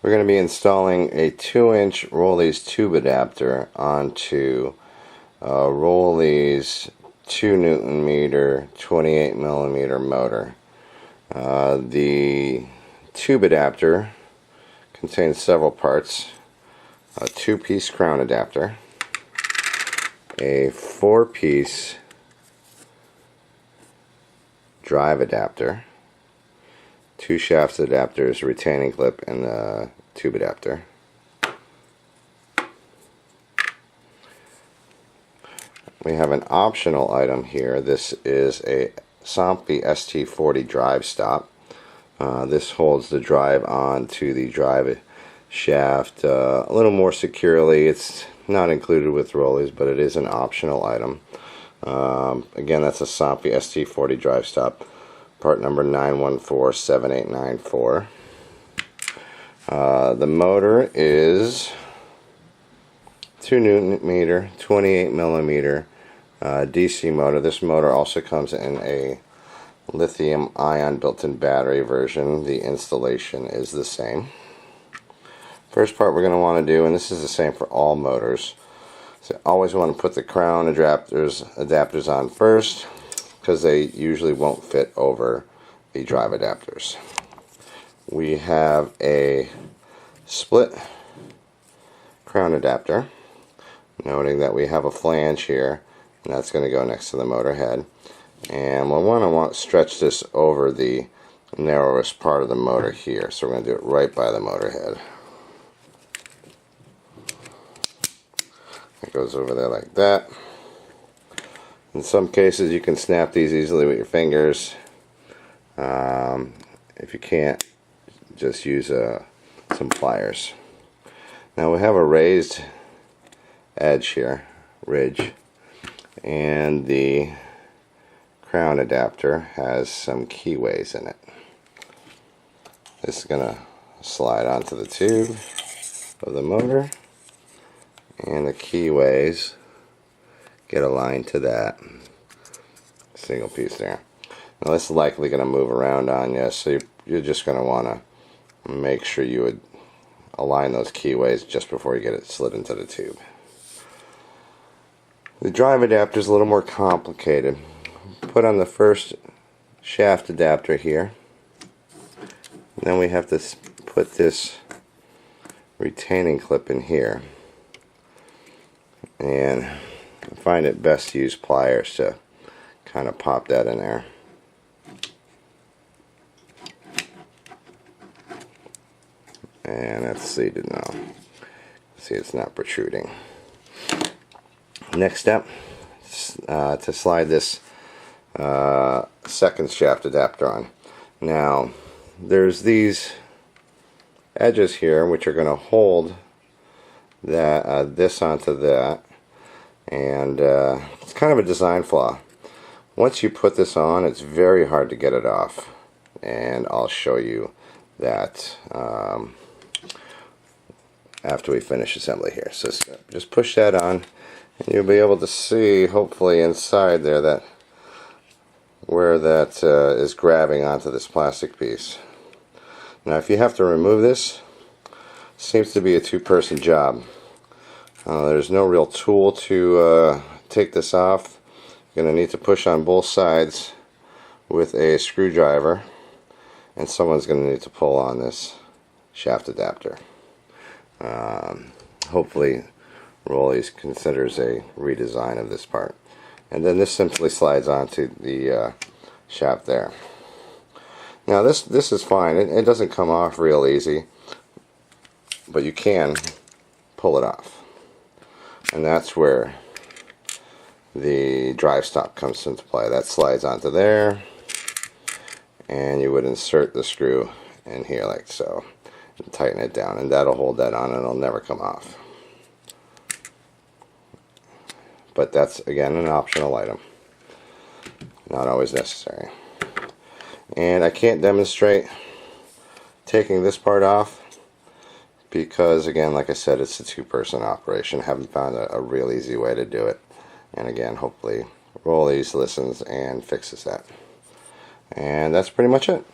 We're going to be installing a 2-inch Rollease tube adapter onto a Rollease 2 Newton meter 28 millimeter motor. The tube adapter contains several parts: a 2-piece crown adapter, a 4-piece drive adapter, 2 shaft adapters, retaining clip, and the tube adapter. We have an optional item here. This is a somfy ST40 Drive Stop. This holds the drive onto the drive shaft a little more securely. It's not included with Rollease, but it is an optional item. Again, that's a somfy ST40 Drive Stop, part number 9147894. The motor is 2 Newton meter 28 millimeter DC motor. This motor also comes in a lithium ion built-in battery version. The installation is the same. First part we're going to want to do, and this is the same for all motors, so always want to put the crown adapters on first, because they usually won't fit over the drive adapters. We have a split crown adapter, noting that we have a flange here, and that's going to go next to the motor head. And we want to stretch this over the narrowest part of the motor here, so we're going to do it right by the motor head. It goes over there like that. In some cases you can snap these easily with your fingers. If you can't, just use some pliers. Now we have a raised edge here, ridge, and the crown adapter has some keyways in it. This is going to slide onto the tube of the motor, and the keyways get aligned to that single piece there. Now this is likely going to move around on you, so you're just going to want to make sure you would align those keyways just before you get it slid into the tube. The drive adapter is a little more complicated. Put on the first shaft adapter here, and then we have to put this retaining clip in here, and I find it best to use pliers to kind of pop that in there. And that's seated now. See, it's not protruding. Next step, to slide this second shaft adapter on. Now, there's these edges here which are going to hold that this onto that, and it's kind of a design flaw. Once you put this on, it's very hard to get it off, and I'll show you that after we finish assembly here. So just push that on, and you'll be able to see, hopefully, inside there that where that is grabbing onto this plastic piece. Now, if you have to remove this, seems to be a two-person job. There's no real tool to take this off. You're going to need to push on both sides with a screwdriver, and someone's going to need to pull on this shaft adapter. Hopefully Rollease considers a redesign of this part. And then this simply slides onto the shaft there. Now this is fine. It doesn't come off real easy, but you can pull it off. And that's where the drive stop comes into play. That slides onto there, and you would insert the screw in here like so, and tighten it down, and that'll hold that on, and it'll never come off. But that's, again, an optional item, not always necessary. And I can't demonstrate taking this part off because, again, like I said, it's a two-person operation. I haven't found a real easy way to do it. And again, hopefully Rollease listens and fixes that. And that's pretty much it.